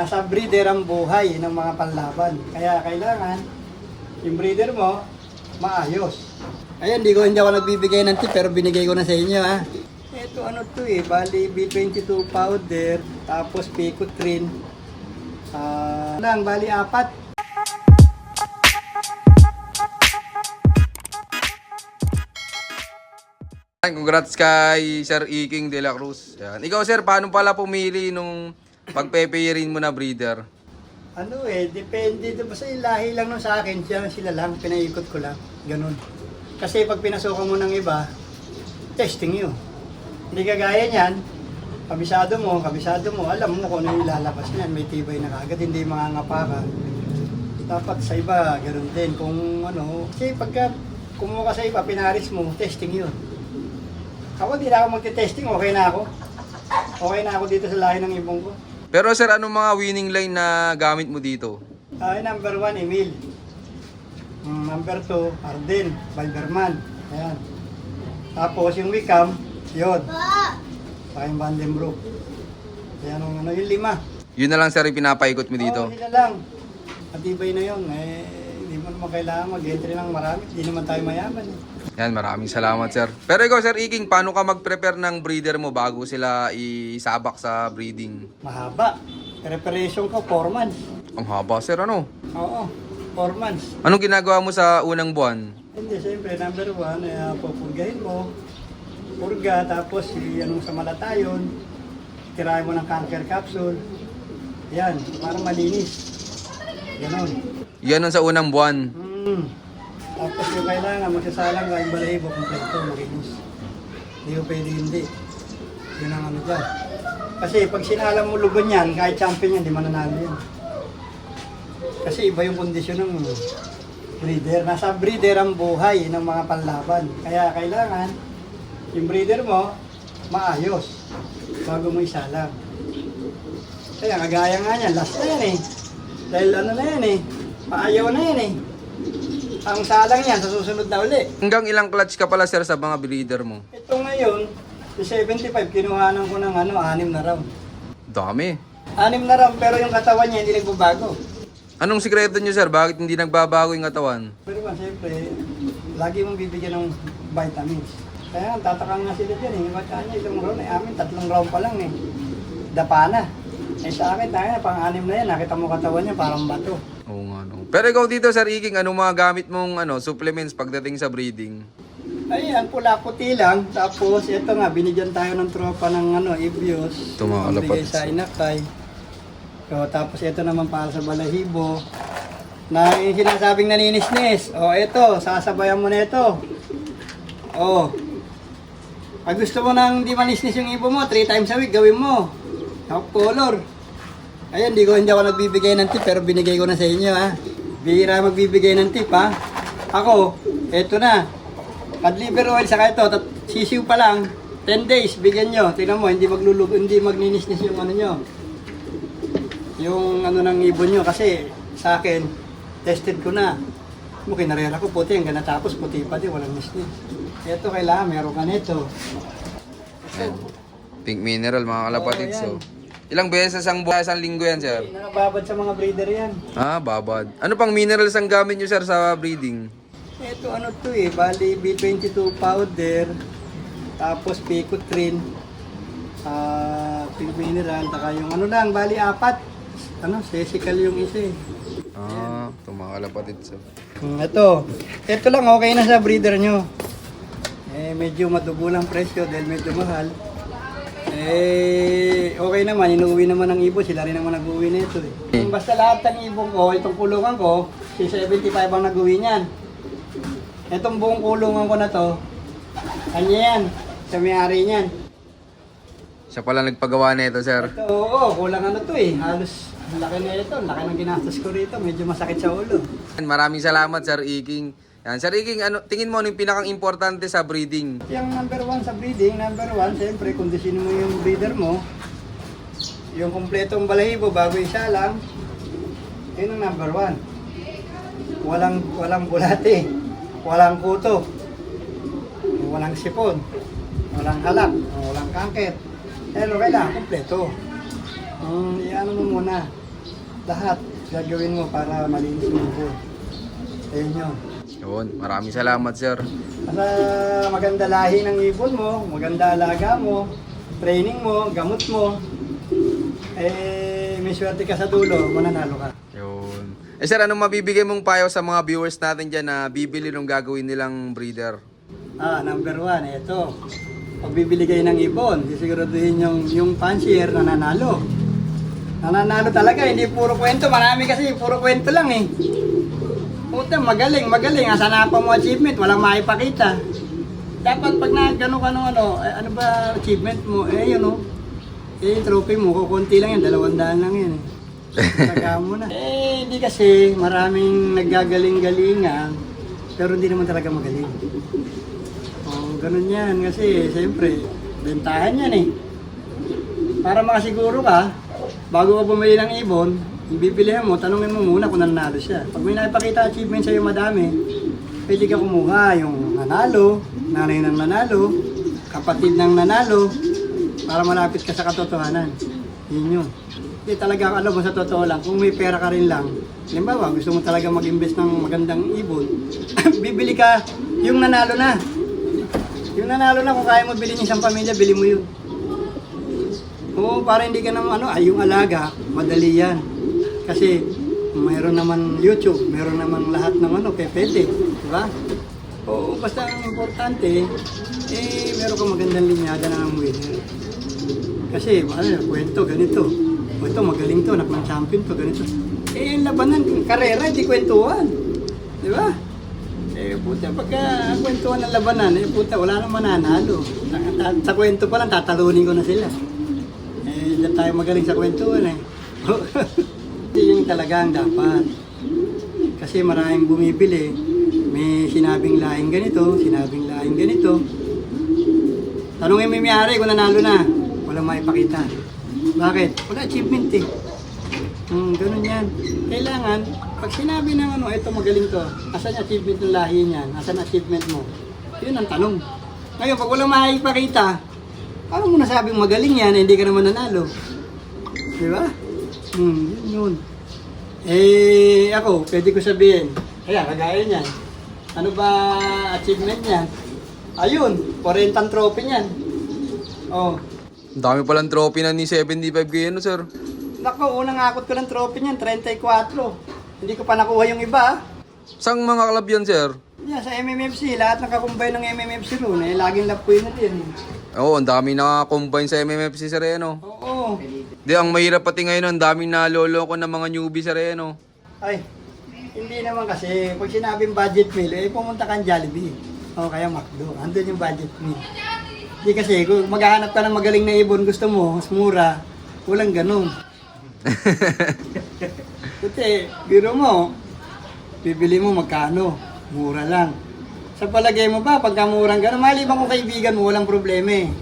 Nasa breeder ang buhay ng mga panlaban. Kaya kailangan yung breeder mo maayos. Ayan, hindi ako nagbibigay ng tip pero binigay ko na sa inyo ha. Ito ano to bali B22 powder, tapos Picotrin. Bali 4. Congrats kay Sir Iking De La Cruz. Yan. Ikaw sir, paano pala pumili nung pagpepeyerin mo na breeder? Depende. Basta yung lahi lang nun sa akin, sila lang, pinaikot ko lang. Ganun. Kasi pag pinasukan mo ng iba, testing yun. Hindi kagaya niyan, kabisado mo, alam mo kung ano yung lalabas niyan, may tibay na kagad, hindi mangangapa ka. Dapat sa iba, ganun din. Kung ano, kasi pagka kumuha ka sa iba, pinaris mo, testing yun. Ako, di na ako magte-testing, okay na ako. Okay na ako dito sa lahi ng ibong ko. Pero sir, anong mga winning line na gamit mo dito? Number 1, Emil. Number 2, Arden, Valderman. Ayan. Tapos yung Wickham, yun. Saka yung Vandenbroek. Ayan yung yung 5. Yun na lang sir yung pinapaikot mo dito? Oo, sila lang. Matibay na yun. Hindi mo naman kailangan mag-entry ng marami. Hindi naman tayo mayaman. Yan, maraming salamat sir. Pero ikaw sir Iking, paano ka mag-prepare ng breeder mo bago sila isabak sa breeding? Mahaba. Preparation ko, 4 months. Ang haba sir, ano? Oo, 4 months. Anong ginagawa mo sa unang buwan? Hindi, siyempre, number 1, pupurgahin mo. Purga, tapos anong sa malatayon. Tirahin mo ng cancer capsule. Yan, para malinis. Ganon. Yan ang sa unang buwan. Tapos yung kailangan, magsasalang ka yung balahibo, kompleto, makinis. Hindi ko pwede hindi. Yun ang ano dyan. Kasi pag sinalang mo lugon yan, kahit champion yan, di mananalo yan. Kasi iba yung kondisyon ng breeder. Nasa breeder ang buhay ng mga panlaban. Kaya kailangan, yung breeder mo, maayos. Bago mo isalang. Kaya kagaya nga yan, last na yan Dahil ano na yan maayaw na yan Ang salang yan, sa susunod na uli. Hanggang ilang clutch ka pala sir sa mga breeder mo? Ito ngayon, yung 75, kinuhanan ko ng 6 na round. Dami. 6 na round, pero yung katawan niya hindi nagbabago. Anong sikreto nyo sir? Bakit hindi nagbabago yung katawan? Pero siyempre, lagi mong bibigyan ng vitamins. Kaya tatakang nga sila dyan Ba't kanya itong round amin, 3 round pa lang Dapa na. Sa akin, pang-6 na yan, nakita mo katawan niya, parang bato. Oo nga no. Pero ikaw dito Sir Iking, anong mga gamit mong supplements pagdating sa breeding? Ayan, pula-puti lang. Tapos ito nga, binigyan tayo ng tropa ng Evios. Ito mga kalapat. Bigay sa Inakay. So, tapos ito naman para sa balahibo. Na yung sinasabing naninisnis. Ito, sasabayan mo na ito. Pag gusto mo nang di manisnis yung ibo mo, 3 times a week, gawin mo. Top color. Ayan, hindi ako nagbibigay ng tip pero binigay ko na sa inyo Bihira magbibigay ng tip Ako, eto na. Cod liver oil saka ito, sisiw pa lang. 10 days, bigyan nyo. Tingnan mo, hindi magninisnis yung nyo. Yung ng ibon nyo. Kasi sa akin, tested ko na. Kinarera ko puti, hanggang natapos puti pa din, walang nisnis. Ito kailangan, meron ka nito. Ayan. Pink mineral mga kalapatid. Oo, yan. So, ilang beses ang buhay, isang linggo yan sir? Nakababad sa mga breeder yan. Babad. Ano pang minerals ang gamit nyo sir sa breeding? Ito bali B22 powder, tapos Picotrin, pink mineral, taka yung bali 4. Sesical yung isa Ito mga kalapatid. So. Ito lang okay na sa breeder nyo. Medyo madugo lang presyo dahil medyo mahal. Okay naman, inuwi naman ng ibon, sila rin naman nag-uwi na ito Basta lahat ng ibon ko, itong kulungan ko, si 75 ang nag-uwi niyan. Itong buong kulungan ko na to, kanya yan, sa may-ari niyan. Siya pala nagpagawa na ito sir. Ito, kulang halos laki na ito, laki ng ginastos ko rito, medyo masakit sa ulo. Maraming salamat Sir Iking. Yan, Sir Iking, tingin mo yung pinakang importante sa breeding? Yung number 1 sa breeding, siyempre, kondisyonin mo yung breeder mo. Yung kumpletong balahibo bago isalang, yun ang number 1. Walang bulate, walang kuto, walang sipon, walang halak, walang kangkit. Pero kailangan kumpleto. Ano mo muna. lahat gagawin mo para malinis mo ibon. Ayun yun. Yun, maraming salamat sir. Para maganda lahi ng ibon mo, maganda alaga mo, training mo, gamot mo, may swerte ka sa dulo, mananalo ka. Yun. Sir, anong mabibigay mong payo sa mga viewers natin dyan na bibili nung gagawin nilang breeder? Number 1, ito. Pag bibili kayo ng ibon, sisiguraduhin yung fancier na nanalo. Nananalo talaga, hindi puro kwento. Marami kasi, puro kwento lang eh. Puta, magaling. Asa na pa mo achievement, walang maipakita. Dapat pag nagano ano ba achievement mo? Yun o. Yung trophy mo, kukunti lang yan, 200 lang yan eh. Taga mo na. Hindi kasi maraming naggagaling-galingan, pero hindi naman talaga magaling. Ganun yan kasi siyempre bentahan yan eh. Para makasiguro ka, bago ka bumili ng ibon, ibibilihan mo, tanungin mo muna kung nanalo siya. Pag may nakipakita achievement sa'yo madami, pwede ka kumuha yung nanalo, nanay ng nanalo, kapatid ng nanalo, para malapit ka sa katotohanan. Yun yun. Hindi talaga alam mo sa totoo lang, kung may pera ka rin lang, halimbawa gusto mo talaga mag-invest ng magandang ibon, bibili ka yung nanalo na. Yung nanalo na, kung kaya mo bilhin isang pamilya, bili mo yun. Oo, para hindi ka naman yung alaga, madali yan. Kasi mayroon naman YouTube, mayroon naman lahat ng pwede, di ba? Oo, basta ang importante, meron kang magandang linyada na ng winner. Kasi, kwento, ganito. Ito, magaling to, anak ng champion to, ganito. Yung labanan, karera, hindi kwentuhan. Di ba? Puta, pagka kwentuhan ng labanan, puta, wala nang mananalo. Sa kwento pa lang, tatalunin ko na sila. Diyan tayo magaling sa kwentuhan eh. Yung talagang dapat. Kasi maraming bumibili, may sinabing lahing ganito, sinabing lahing ganito. Tanungin mo yung may-ari kung nanalo na, walang maipakita. Bakit? Wala achievement eh. Ganun yan. Kailangan, pag sinabi ng ito magaling to, asan achievement ng lahi niyan? Asan achievement mo? Yun ang tanong. Ngayon, pag walang maipakita, paano mo nasabing magaling yan, hindi ka naman nanalo? Di ba? Yun. Ako, pwede ko sabihin, kagaya niyan. Ano ba achievement niyan? Ayun, 40 trophy niyan. Oh. Ang dami palang trophy na ni 75K sir. Nako, unang akot ko ng trophy niyan, 34. Hindi ko pa nakuha yung iba. Saan mga club yan, sir? Yan, sa MMFC, lahat nakakumbay ng MMFC roon, laging lap ko yun natin. Oo, ang dami na-combine sa MMFC, sir, Oo. Di, ang mahirap pati ngayon, ang daming naloloko ng mga newbie, sir, Ay, hindi naman kasi, pag sinabing budget meal, pumunta kang Jollibee. O kaya McDo, andun yung budget meal. Hindi kasi, kung maghahanap ka ng magaling na ibon, gusto mo, mas mura, walang ganun. Kasi, biro mo, bibili mo magkano, mura lang. Sa palagay mo ba, pagka murang gano'n, maliban kung kaibigan mo, walang problema eh.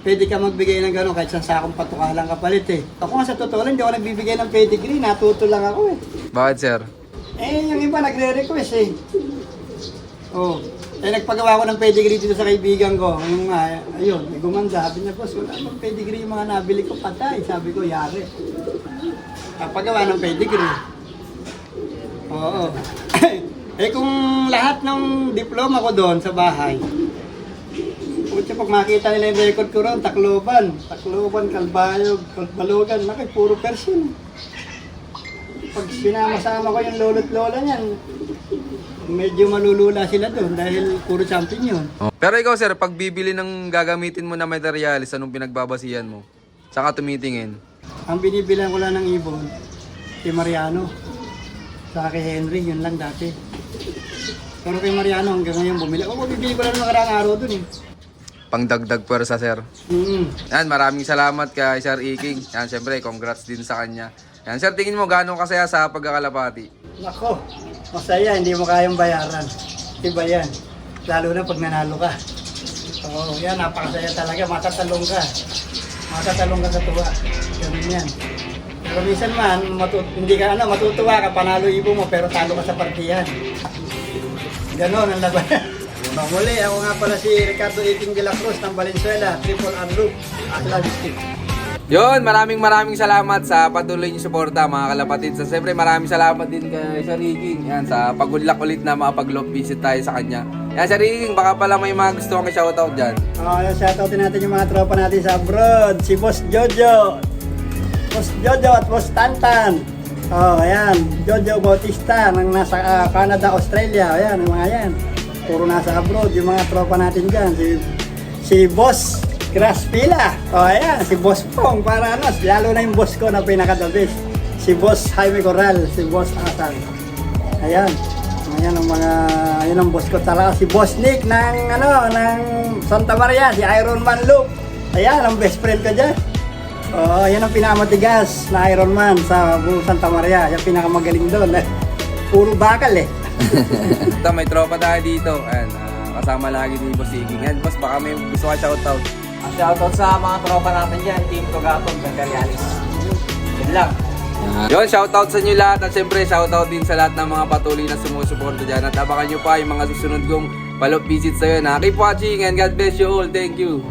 Pwede ka magbigay ng gano'n kahit sa sakong patukalang kapalit eh. Ako nga sa totoo lang, hindi ako nagbibigay ng pedigree, natuto lang ako eh. Bakit, sir? Yung iba nagre-request eh. Nagpagawa ko ng pedigree dito sa kaibigan ko. Ayun, may gumanda. Sabi niya, boss, wala bang pedigree yung mga nabili ko patay. Sabi ko, yari. Pagawa ng pedigree. Oo. Kung lahat ng diploma ko doon sa bahay, putya, pag makita nila yung record ko ron, Tacloban, Calbayog, Balogan, puro person. Pag sinama-sama ko yung lolo't lola niyan, medyo malulula sila doon dahil puro champion yun. Pero ikaw, sir, pag bibili ng gagamitin mo na materialis, anong pinagbabasihan mo? Saan ka tumitingin? Ang binibilang ko lang ng ibon, si Mariano. Sa kay Henry, yun lang dati. Pero kay Mariano hanggang ngayon bumili. Bibili ko lang ng makarang araw dun eh. Pangdagdag pwersa, sir. Yan, maraming salamat kay Sir Iking. Yan, syempre, congrats din sa kanya. Yan, sir, tingin mo gano'ng kasaya sa pagkakalapati? Nako, masaya, hindi mo kayang bayaran. Iba yan. Lalo na pag nanalo ka. Oo, yan, napakasaya talaga. Matatalong ka. Matatalong ka sa tuwa. Ganun yan. Pero minsan man, hindi ka matutuwa ka, panalo ibo mo, pero talo ka sa partiyan. Ganon ang laban. Muli, ako nga pala si Ricardo Iking de la Cruz ng Valenzuela, Triple R Loop, Atlantic. Yun, maraming salamat sa patuloy niyo suporta mga kalapatid. So, siyempre maraming salamat din kay Sir Iking. Yan, sa pag-unlock ulit na makapag-love visit tayo sa kanya. Yan, Sir Iking, baka pala may mga gusto kong shoutout dyan. Shoutout natin yung mga tropa natin sa abroad. Si Boss Jojo. Boss Jojo at Boss Tantan. Ayan. Jojo Bautista ng nasa Canada, Australia. Ayan, yung mga yan. Puro nasa abroad. Yung mga tropa natin dyan. Si Boss Graspila. Ayan. Si Boss Pong. Para ano, lalo na yung boss ko na pinaka-the best. Si Boss Jaime Corral. Si Boss Asan. Ayan. Ayan ang mga, yun ang boss ko talaga. Si Boss Nick ng Santa Maria. Si Iron Man Luke. Ayan, ang best friend ko dyan. Yan ang pinakamatigas na Iron Man sa buong Santa Maria. Yan pinakamagaling doon. Puro bakal eh. Ito, may tropa tayo dito. Ayan, kasama lagi ni Boss Iking. Yan, boss, baka may gusto ka shoutout. Shoutout sa mga tropa natin dyan, Team Tugatog, Gangarianis. Yun lang. Yun, shoutout sa inyo lahat. At syempre, shoutout din sa lahat ng mga patuloy na sumusuporta dyan. At abangan nyo pa yung mga susunod kong follow-up visits sa'yo na. Keep watching and God bless you all. Thank you.